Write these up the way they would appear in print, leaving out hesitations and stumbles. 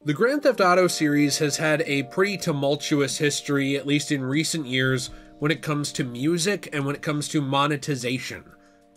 The Grand Theft Auto series has had a pretty tumultuous history, at least in recent years, when it comes to music and when it comes to monetization.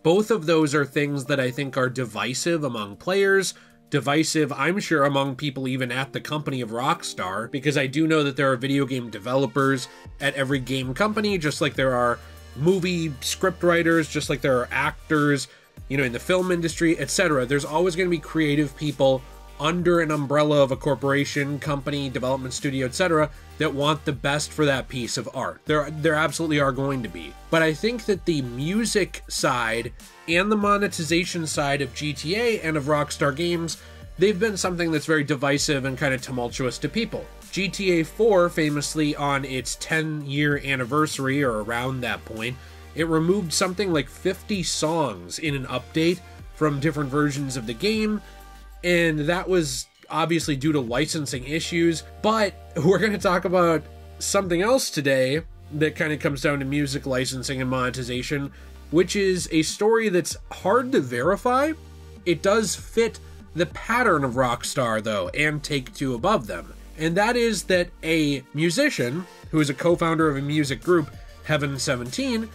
Both of those are things that I think are divisive among players, divisive, I'm sure, among people even at the company of Rockstar, because I do know that there are video game developers at every game company, just like there are movie script writers, just like there are actors, in the film industry, etc. There's always going to be creative people under an umbrella of a corporation, company, development studio, etc., that want the best for that piece of art. There absolutely are going to be. But I think that the music side and the monetization side of GTA and of Rockstar Games, they've been something that's very divisive and kind of tumultuous to people. GTA 4, famously on its 10-year anniversary, or around that point, it removed something like 50 songs in an update from different versions of the game, and that was obviously due to licensing issues. But we're going to talk about something else today that kind of comes down to music licensing and monetization, which is a story that's hard to verify. It does fit the pattern of Rockstar, though, and Take-Two above them. And that is that a musician, who is a co-founder of a music group, Heaven 17,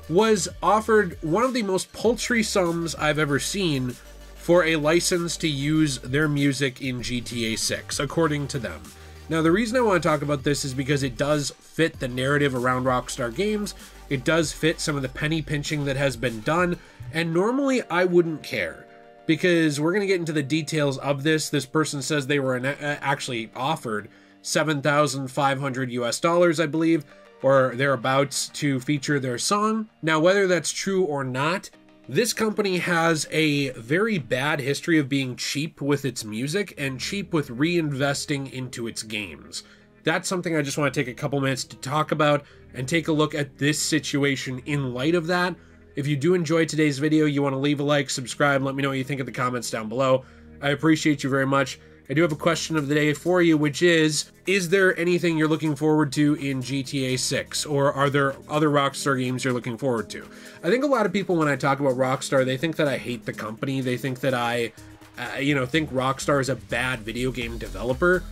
was offered one of the most paltry sums I've ever seen for a license to use their music in GTA 6, according to them. Now, the reason I want to talk about this is because it does fit the narrative around Rockstar Games. It does fit some of the penny pinching that has been done, and normally I wouldn't care, because we're going to get into the details of this. This person says they were actually offered $7,500 US, I believe, or thereabouts, to feature their song. Now, whether that's true or not, this company has a very bad history of being cheap with its music and cheap with reinvesting into its games. That's something I just want to take a couple minutes to talk about and take a look at this situation in light of that. If you do enjoy today's video, you want to leave a like, subscribe, let me know what you think in the comments down below. I appreciate you very much. I do have a question of the day for you, which is there anything you're looking forward to in GTA 6? Or are there other Rockstar games you're looking forward to? I think a lot of people, when I talk about Rockstar, they think that I hate the company. They think that I, think Rockstar is a bad video game developer.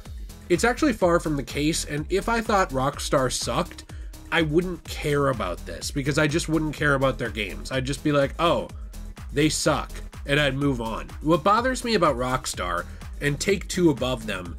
It's actually far from the case, and if I thought Rockstar sucked, I wouldn't care about this, because I just wouldn't care about their games. I'd just be like, oh, they suck, and I'd move on. What bothers me about Rockstar, and Take-Two above them,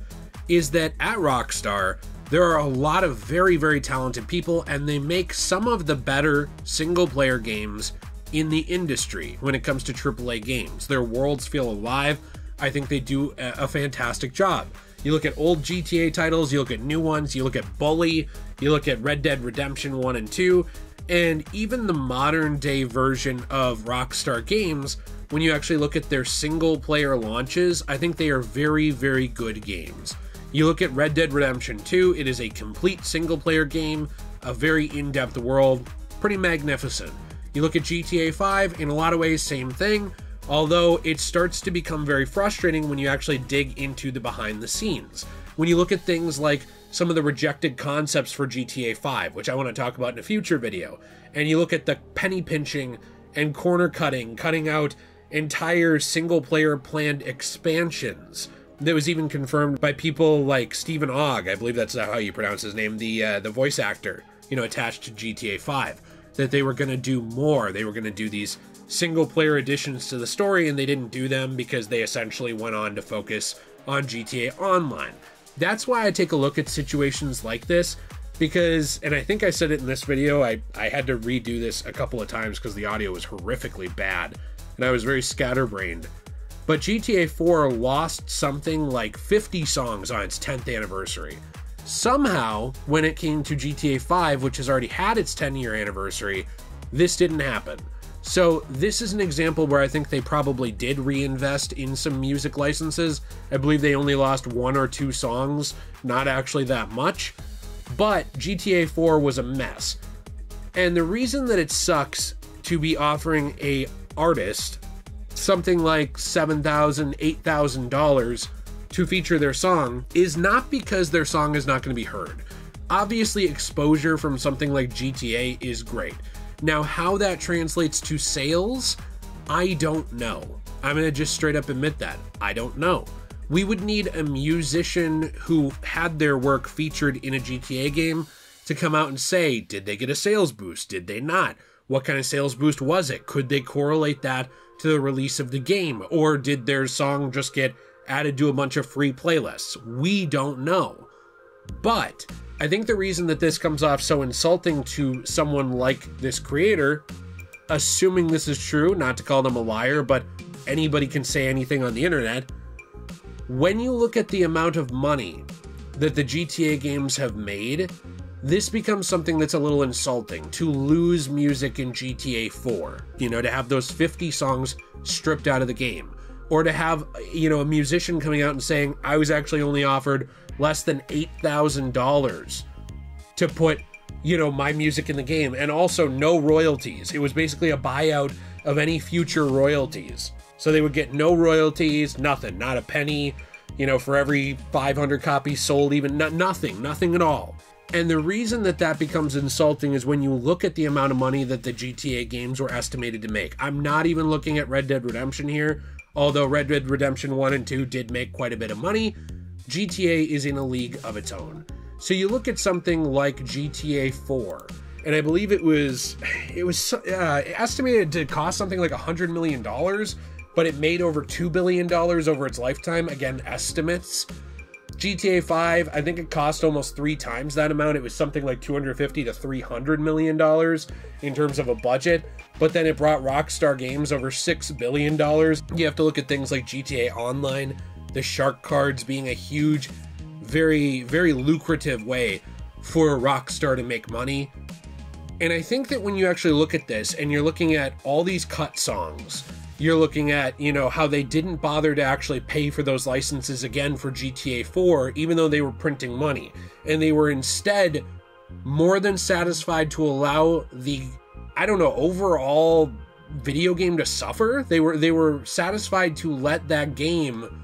is that at Rockstar, there are a lot of very, very talented people, and they make some of the better single-player games in the industry when it comes to AAA games. Their worlds feel alive. I think they do a fantastic job. You look at old GTA titles, you look at new ones, you look at Bully, you look at Red Dead Redemption 1 and 2, and even the modern-day version of Rockstar Games, when you actually look at their single-player launches, I think they are very, very good games. You look at Red Dead Redemption 2, it is a complete single-player game, a very in-depth world, pretty magnificent. You look at GTA 5, in a lot of ways, same thing, although it starts to become very frustrating when you actually dig into the behind-the-scenes. When you look at things like some of the rejected concepts for GTA 5, which I want to talk about in a future video, and you look at the penny pinching and corner cutting, cutting out entire single-player planned expansions that was even confirmed by people like Stephen Ogg, I believe that's how you pronounce his name, the voice actor, attached to GTA 5, that they were going to do more. They were going to do these single-player additions to the story, and they didn't do them because they essentially went on to focus on GTA Online. That's why I take a look at situations like this, because, and I think I said it in this video, I had to redo this a couple of times because the audio was horrifically bad, and I was very scatterbrained. But GTA 4 lost something like 50 songs on its 10th anniversary. Somehow, when it came to GTA 5, which has already had its 10-year anniversary, this didn't happen. So this is an example where I think they probably did reinvest in some music licenses. I believe they only lost 1 or 2 songs, not actually that much. But GTA 4 was a mess. And the reason that it sucks to be offering a artist something like $7,000, $8,000 to feature their song is not because their song is not going to be heard. Obviously, exposure from something like GTA is great. Now, how that translates to sales, I don't know. I'm going to just straight up admit that. I don't know. We would need a musician who had their work featured in a GTA game to come out and say, did they get a sales boost? Did they not? What kind of sales boost was it? Could they correlate that to the release of the game? Or did their song just get added to a bunch of free playlists? We don't know. But I think the reason that this comes off so insulting to someone like this creator, assuming this is true, not to call them a liar, but anybody can say anything on the internet, when you look at the amount of money that the GTA games have made, this becomes something that's a little insulting, to lose music in GTA 4, you know, to have those 50 songs stripped out of the game, or to have, you know, a musician coming out and saying, I was actually only offered less than $8,000 to put, you know, my music in the game, and also no royalties. It was basically a buyout of any future royalties. So they would get no royalties, nothing, not a penny, you know, for every 500 copies sold, even nothing at all. And the reason that that becomes insulting is when you look at the amount of money that the GTA games were estimated to make. I'm not even looking at Red Dead Redemption here, although Red Dead Redemption 1 and 2 did make quite a bit of money. GTA is in a league of its own. So you look at something like GTA 4, and I believe it was estimated to cost something like $100 million, but it made over $2 billion over its lifetime. Again, estimates. GTA 5, I think it cost almost 3 times that amount. It was something like $250 to $300 million in terms of a budget, but then it brought Rockstar Games over $6 billion. You have to look at things like GTA Online, the shark cards being a huge, very, very lucrative way for Rockstar to make money. And I think that when you actually look at this and you're looking at all these cut songs, you're looking at, you know, how they didn't bother to actually pay for those licenses again for GTA 4, even though they were printing money. And they were instead more than satisfied to allow the, I don't know, overall video game to suffer. They were satisfied to let that game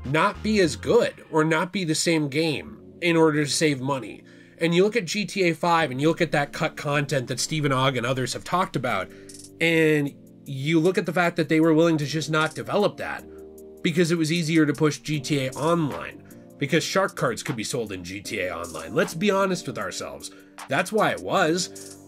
not be as good or not be the same game in order to save money. And you look at GTA 5 and you look at that cut content that Stephen Ogg and others have talked about, and you look at the fact that they were willing to just not develop that because it was easier to push GTA Online, because shark cards could be sold in GTA Online. Let's be honest with ourselves. That's why it was.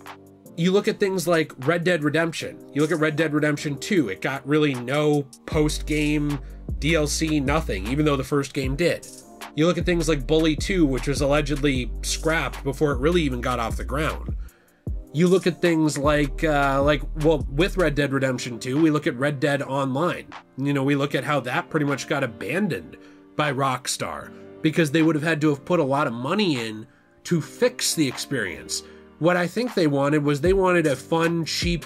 You look at things like Red Dead Redemption. You look at Red Dead Redemption 2. It got really no post-game DLC, nothing, even though the first game did. You look at things like Bully 2, which was allegedly scrapped before it really even got off the ground. You look at things like, well, with Red Dead Redemption 2, we look at Red Dead Online. You know, we look at how that pretty much got abandoned by Rockstar because they would have had to have put a lot of money in to fix the experience. What I think they wanted was they wanted a fun, cheap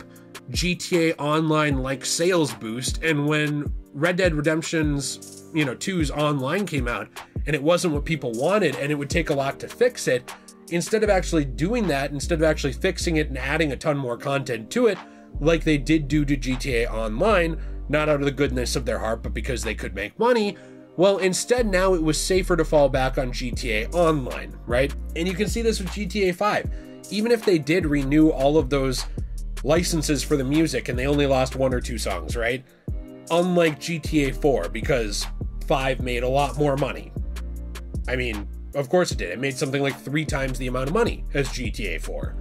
GTA Online-like sales boost, and when Red Dead Redemption's, you know, 2's online came out, and it wasn't what people wanted, and it would take a lot to fix it, instead of actually doing that, instead of actually fixing it and adding a ton more content to it, like they did do to GTA Online, not out of the goodness of their heart, but because they could make money, well, instead now it was safer to fall back on GTA Online, right? And you can see this with GTA 5. Even if they did renew all of those licenses for the music and they only lost 1 or 2 songs, right? Unlike GTA 4, because 5 made a lot more money. I mean, of course it did. It made something like 3 times the amount of money as GTA 4.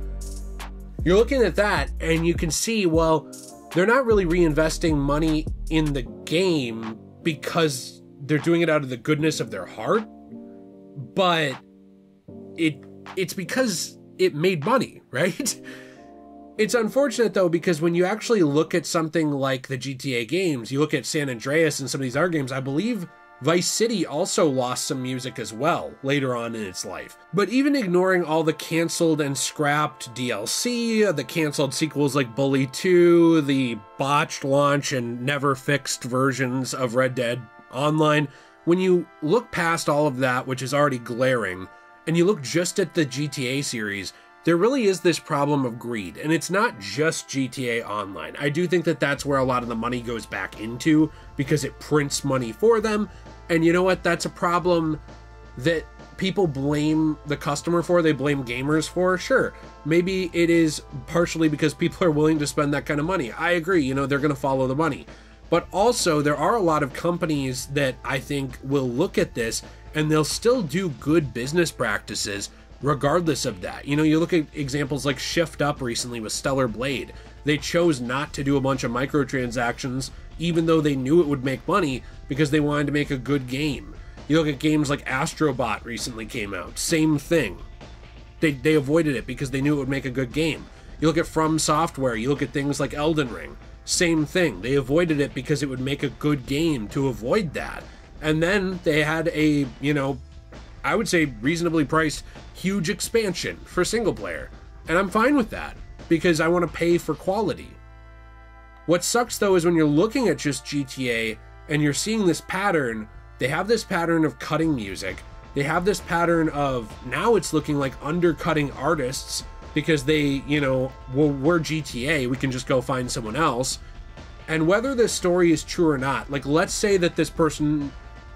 You're looking at that and you can see, well, they're not really reinvesting money in the game because they're doing it out of the goodness of their heart, but it's because it made money, right? It's unfortunate though, because when you actually look at something like the GTA games, you look at San Andreas and some of these other games, I believe Vice City also lost some music as well later on in its life. But even ignoring all the canceled and scrapped DLC, the canceled sequels like Bully 2, the botched launch and never fixed versions of Red Dead Online, when you look past all of that, which is already glaring, and you look just at the GTA series, there really is this problem of greed, and it's not just GTA Online. I do think that that's where a lot of the money goes back into, because it prints money for them, and you know what? That's a problem that people blame the customer for, they blame gamers for. Sure, maybe it is partially because people are willing to spend that kind of money. I agree, you know, they're going to follow the money. But also, there are a lot of companies that I think will look at this and they'll still do good business practices regardless of that. You know, you look at examples like Shift Up recently with Stellar Blade. They chose not to do a bunch of microtransactions, even though they knew it would make money, because they wanted to make a good game. You look at games like Astrobot recently came out. Same thing. They avoided it because they knew it would make a good game. You look at From Software, you look at things like Elden Ring. Same thing. They avoided it because it would make a good game to avoid that. And then they had a, you know, I would say reasonably priced, huge expansion for single player. And I'm fine with that because I want to pay for quality. What sucks though is when you're looking at just GTA and you're seeing this pattern, they have this pattern of cutting music. They have this pattern of, now it's looking like undercutting artists because they, you know, well, we're GTA, we can just go find someone else. And whether this story is true or not, like let's say that this person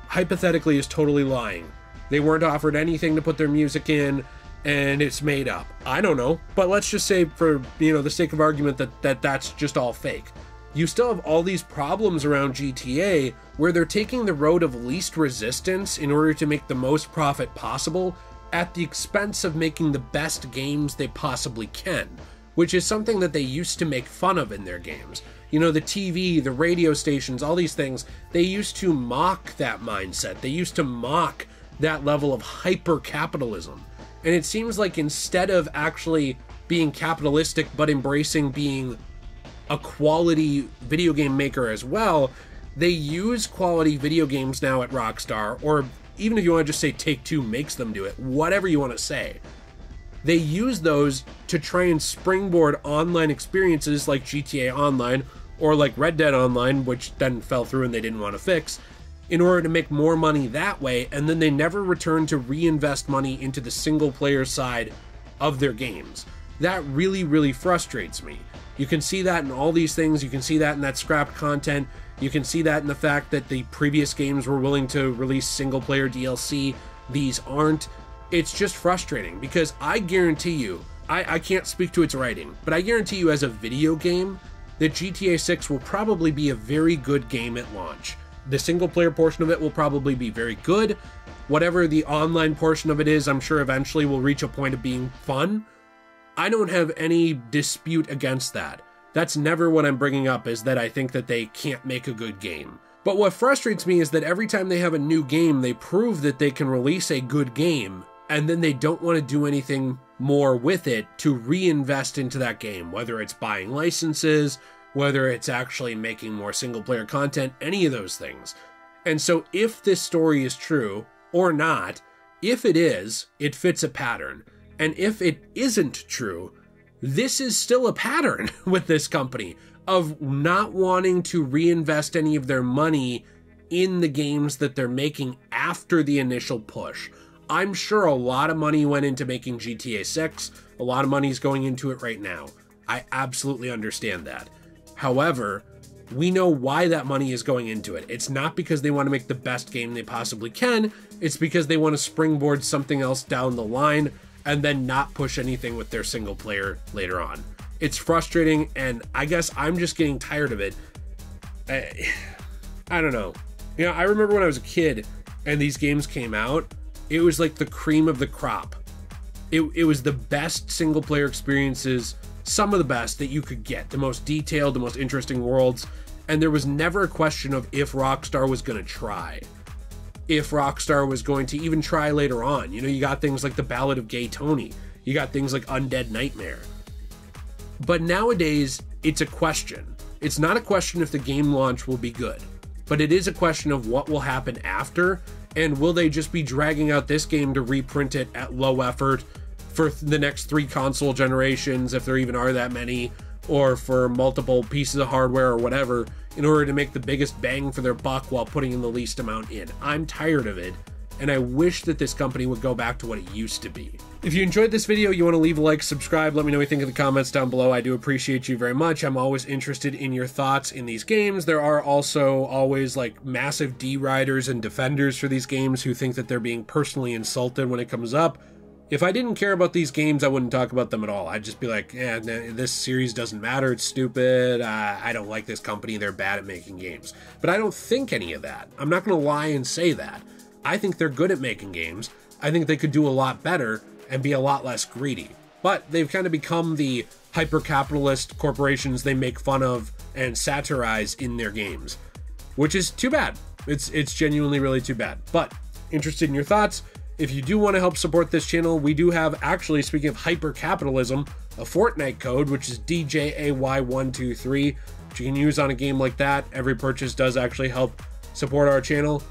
hypothetically is totally lying. They weren't offered anything to put their music in and it's made up. I don't know, but let's just say for, you know, the sake of argument that that's just all fake. You still have all these problems around GTA where they're taking the road of least resistance in order to make the most profit possible at the expense of making the best games they possibly can, which is something that they used to make fun of in their games. You know, the TV, the radio stations, all these things, they used to mock that mindset. They used to mock that level of hyper-capitalism. And it seems like instead of actually being capitalistic but embracing being a quality video game maker as well, they use quality video games now at Rockstar, or even if you want to just say Take-Two makes them do it, whatever you want to say. They use those to try and springboard online experiences like GTA Online or like Red Dead Online, which then fell through and they didn't want to fix, in order to make more money that way, and then they never return to reinvest money into the single player side of their games. That really, really frustrates me. You can see that in all these things. You can see that in that scrapped content. You can see that in the fact that the previous games were willing to release single player DLC. These aren't. It's just frustrating because I guarantee you, I can't speak to its writing, but I guarantee you as a video game that GTA 6 will probably be a very good game at launch. The single player portion of it will probably be very good. Whatever the online portion of it is, I'm sure eventually will reach a point of being fun. I don't have any dispute against that. That's never what I'm bringing up, is that I think that they can't make a good game. But what frustrates me is that every time they have a new game, they prove that they can release a good game, and then they don't want to do anything more with it to reinvest into that game, whether it's buying licenses, whether it's actually making more single player content, any of those things. And so if this story is true or not, if it is, it fits a pattern. And if it isn't true, this is still a pattern with this company of not wanting to reinvest any of their money in the games that they're making after the initial push. I'm sure a lot of money went into making GTA 6. A lot of money is going into it right now. I absolutely understand that. However, we know why that money is going into it. It's not because they want to make the best game they possibly can. It's because they want to springboard something else down the line and then not push anything with their single player later on. It's frustrating, and I guess I'm just getting tired of it. I don't know. You know, I remember when I was a kid and these games came out, it was like the cream of the crop. It was the best single player experiences, some of the best that you could get, the most detailed, the most interesting worlds, and there was never a question of if Rockstar was going to try. If Rockstar was going to even try later on. You know, you got things like The Ballad of Gay Tony. You got things like Undead Nightmare. But nowadays, it's a question. It's not a question if the game launch will be good, but it is a question of what will happen after, and will they just be dragging out this game to reprint it at low effort for the next 3 console generations, if there even are that many, or for multiple pieces of hardware or whatever, in order to make the biggest bang for their buck while putting in the least amount in. I'm tired of it, and I wish that this company would go back to what it used to be. If you enjoyed this video, you want to leave a like, subscribe, let me know what you think in the comments down below. I do appreciate you very much. I'm always interested in your thoughts in these games. There are also always like massive deriders and defenders for these games who think that they're being personally insulted when it comes up. If I didn't care about these games, I wouldn't talk about them at all. I'd just be like, yeah, this series doesn't matter, it's stupid, I don't like this company, they're bad at making games. But I don't think any of that. I'm not going to lie and say that. I think they're good at making games. I think they could do a lot better and be a lot less greedy. But they've kind of become the hyper-capitalist corporations they make fun of and satirize in their games, which is too bad. It's genuinely really too bad. But interested in your thoughts? If you do want to help support this channel, we do have, actually, speaking of hyper-capitalism, a Fortnite code, which is DJAY123, which you can use on a game like that. Every purchase does actually help support our channel.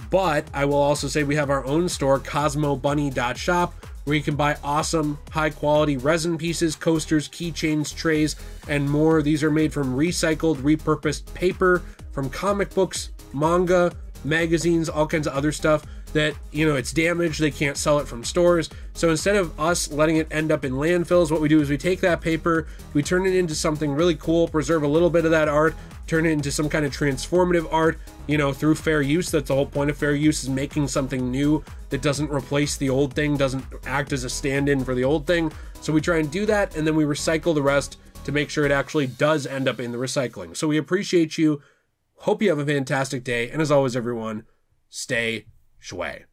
But I will also say we have our own store, CosmoBunny.shop, where you can buy awesome, high-quality resin pieces, coasters, keychains, trays, and more. These are made from recycled, repurposed paper, from comic books, manga, magazines, all kinds of other stuff that, you know, it's damaged, they can't sell it from stores. So instead of us letting it end up in landfills, what we do is we take that paper, we turn it into something really cool, preserve a little bit of that art, turn it into some kind of transformative art, you know, through fair use. That's the whole point of fair use, is making something new that doesn't replace the old thing, doesn't act as a stand-in for the old thing. So we try and do that, and then we recycle the rest to make sure it actually does end up in the recycling. So we appreciate you. Hope you have a fantastic day, and as always, everyone, stay shui.